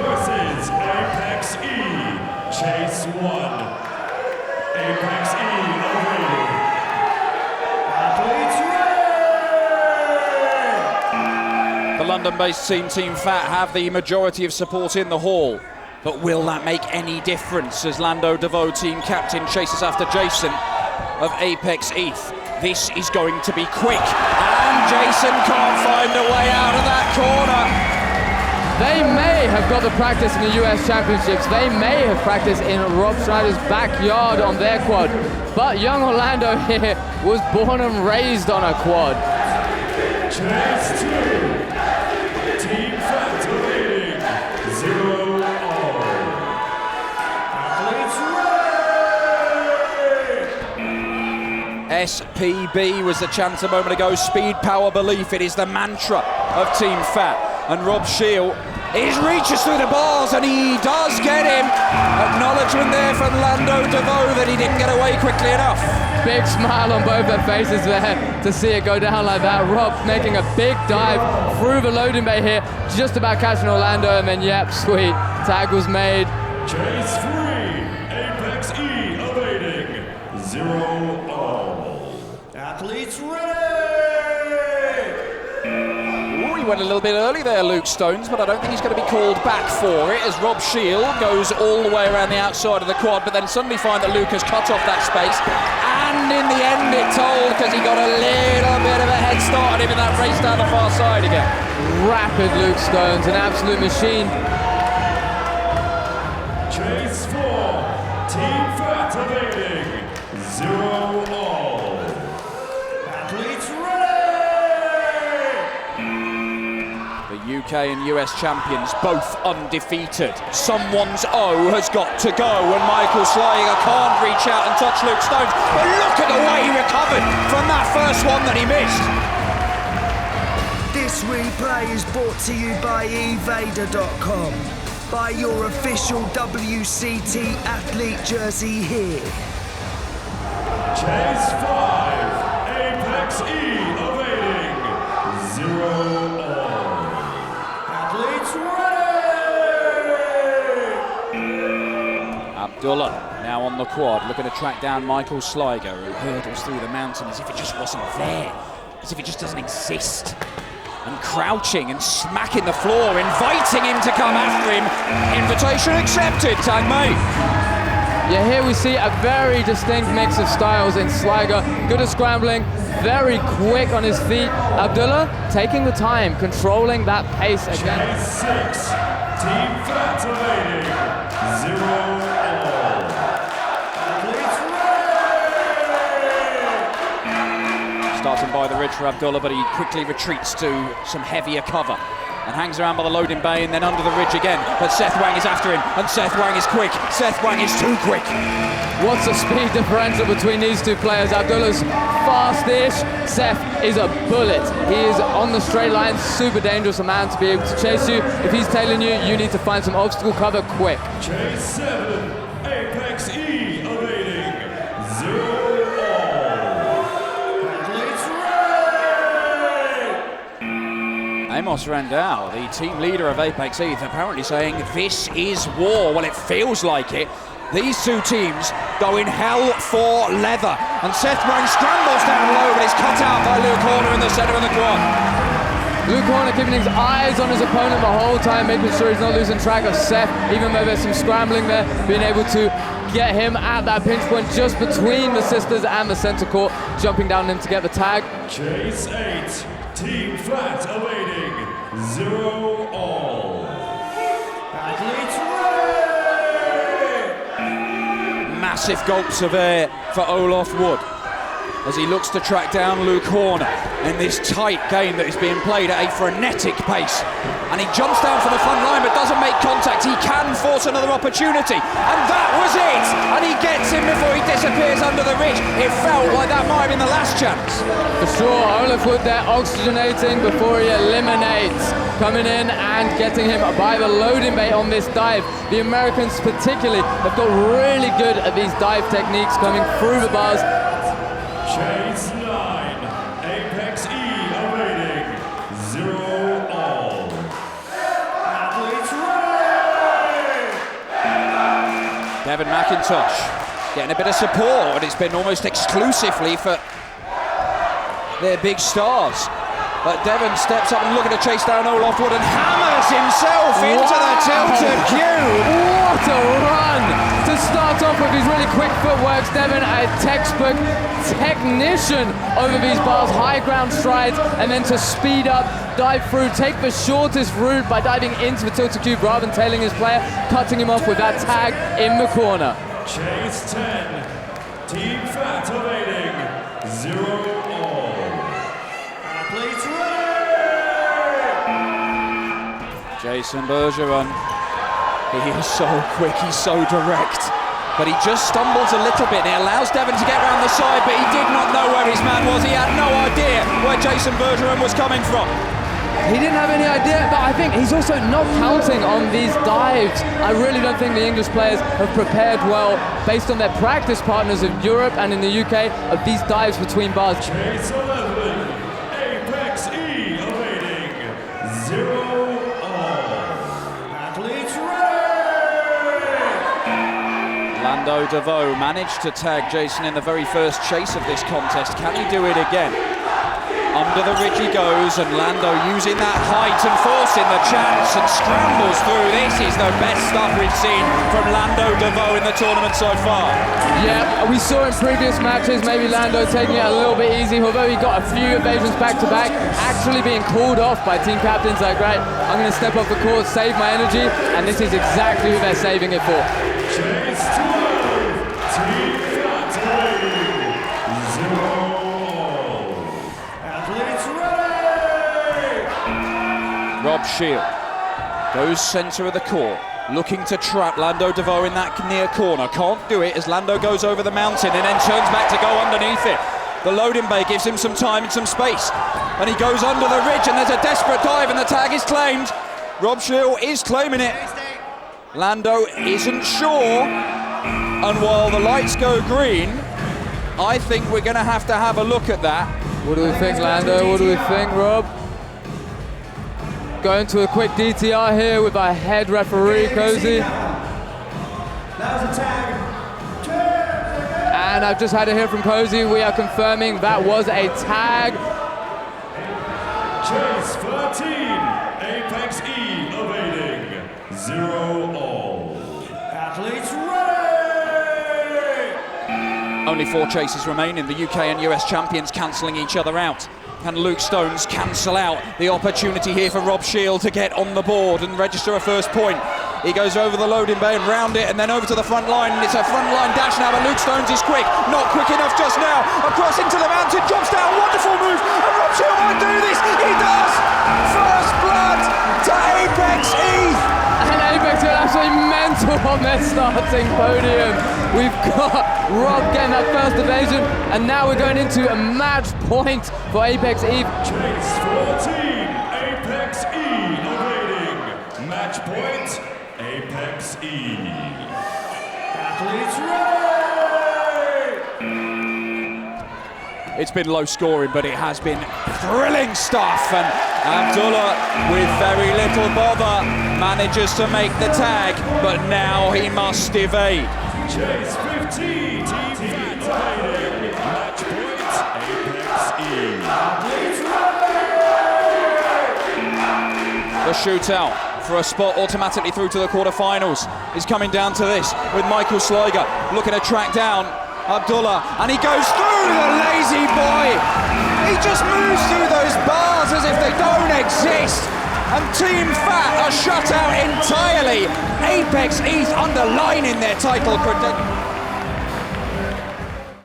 versus Apex E. Chase 1. Apex E awaiting. Athletes ready! The London-based Team Phat have the majority of support in the hall. But will that make any difference as Lando DeVoe, team captain, chases after Jason of Apex ETH? This is going to be quick, and Jason can't find a way out of that corner. They may have got the practice in the US Championships. They may have practiced in Rob Schneider's backyard on their quad. But young Orlando here was born and raised on a quad. Chase 2. Team Phat leading 0-all. SPB was the chant a moment ago. Speed, power, belief. It is the mantra of Team Phat. And Rob Shield reaches through the bars, and he does get him. Acknowledgement there from Lando DeVoe that he didn't get away quickly enough. Big smile on both their faces there to see it go down like that. Rob making a big dive through the loading bay here, just about catching Orlando, and then yep, sweet. Tag was made. Chase 3. Apex E awaiting 0-all. Athletes ready! Ooh, he went a little bit early there, Luke Stones, but I don't think he's going to be called back for it as Rob Shield goes all the way around the outside of the quad, but then suddenly find that Luke has cut off that space. And in the end it told, because he got a little bit of a head start on him in that race down the far side again. Rapid Luke Stones, an absolute machine. Chase 4. Team Phat awaiting 0-all. Athletes ready! The UK and US champions, both undefeated. Someone's O has got to go, and Michael Sliger can't reach out and touch Luke Stones. But look at the way he recovered from that first one that he missed. This replay is brought to you by evader.com. Buy your official WCT athlete jersey here. Chase 5. Apex E awaiting 0-all. Athletes ready! Abdullah now on the quad, looking to track down Michael Sliger, who hurdles through the mountain as if it just wasn't there, as if it just doesn't exist. And crouching and smacking the floor, inviting him to come after him. Invitation accepted, Tag mate. Yeah, here we see a very distinct mix of styles in Sliger. Good at scrambling, very quick on his feet. Abdullah taking the time, controlling that pace again. Chase 6. Team Phat awaiting 0-all. Athletes ready! Starting by the ridge for Abdullah, but he quickly retreats to some heavier cover and hangs around by the loading bay and then under the ridge again. But Seth Wang is after him, and Seth Wang is quick. Seth Wang is too quick. What's the speed differential between these two players? Abdullah's fast-ish. Seth is a bullet. He is on the straight line, super dangerous a man to be able to chase you. If he's tailing you, you need to find some obstacle cover quick. Chase 7. Apex E awaiting 0-all. Athletes ready! Amos Randall, the team leader of Apex ETH, apparently saying this is war. Well, it feels like it. These two teams go in hell for leather. And Seth Wang scrambles down low, but is cut out by Luke Horner in the centre of the quad. Luke Horner keeping his eyes on his opponent the whole time, making sure he's not losing track of Seth, even though there's some scrambling there, being able to get him at that pinch point just between the sisters and the centre court, jumping down in to get the tag. Chase 8. Team Phat awaiting 0-all. Athletes ready! Massive gulps of air for Olaf Wood as he looks to track down Luke Horner in this tight game that is being played at a frenetic pace. And he jumps down for the front line but doesn't make contact. He can force another opportunity, and that was it! And he gets him before he disappears under the ridge. It felt like that might have been the last chance. For sure, Olaf Wood there oxygenating before he eliminates. Coming in and getting him by the loading bay on this dive. The Americans particularly have got really good at these dive techniques coming through the bars. Chase 9. Apex E awaiting 0-all. Athletes ready! Devin McIntosh getting a bit of support, and it's been almost exclusively for their big stars. But Devin steps up and looking to chase down Olaf Wood and hammers himself into the tilted cube. What a run to start off with. His really quick footwork. Devin, a textbook technician over these bars, high ground strides, and then to speed up, dive through, take the shortest route by diving into the tilted cube rather than tailing his player, cutting him off with that tag in the corner. Chase 10, Team Phat evading 0-all. Athletes ready! Jason Bergeron, he is so quick, he's so direct, but he just stumbles a little bit. It allows Devin to get around the side, but he did not know where his man was. He had no idea where Jason Bergeron was coming from. He didn't have any idea, but I think he's also not counting on these dives. I really don't think the English players have prepared well, based on their practice partners in Europe and in the UK, of these dives between bars. Chase 11, Apex E evading 0-all. Athletes ready! Lando DeVoe managed to tag Jason in the very first chase of this contest. Can he do it again? Under the ridge he goes, and Lando using that height and forcing the chance and scrambles through. This is the best stuff we've seen from Lando DeVoe in the tournament so far. Yeah, we saw in previous matches maybe Lando taking it a little bit easy, although he got a few evasions back to back, actually being called off by team captains like, right, I'm going to step off the court, save my energy, and this is exactly who they're saving it for. Chase 12, Team Phat evading 0-all. Athletes ready! Rob Shield goes centre of the court, looking to trap Lando DeVoe in that near corner. Can't do it as Lando goes over the mountain and then turns back to go underneath it. The loading bay gives him some time and some space, and he goes under the ridge, and there's a desperate dive, and the tag is claimed. Rob Shield is claiming it. Lando isn't sure, and while the lights go green, I think we're going to have a look at that. What do we think, Lando? What do we think, Rob? Going to a quick DTR here with our head referee, Cozy. That was a tag. And I've just had to hear from Cozy. We are confirming that was a tag. Chase 13, Apex E evading 0-all. Athletes ready! Only 4 chases remain in the UK and US champions cancelling each other out. Can Luke Stones cancel out the opportunity here for Rob Shield to get on the board and register a first point? He goes over the loading bay and round it, and then over to the front line, and it's a front line dash now, but Luke Stones is quick, not quick enough just now. Across into the mountain, drops down, wonderful move, and Rob Shield might do this. He does! First blood to Apex ETH! And Apex are absolutely mental on their starting podium. We've got Rob getting that first evasion, and now we're going into a match point for Apex ETH. Chase 14, Apex E evading. Match point, Apex E. Athletes ready! It's been low scoring, but it has been thrilling stuff, and Abdullah, with very little bother, manages to make the tag, but now he must evade. Chase 15, Team Phat evading. Match point, Apex E. Athletes ready! The shootout for a spot automatically through to the quarterfinals is coming down to this, with Michael Sliger looking to track down Abdullah, and he goes through the lazy boy. He just moves through those bars as if they don't exist, and Team Phat are shut out entirely. Apex ETH underlining their title credentials.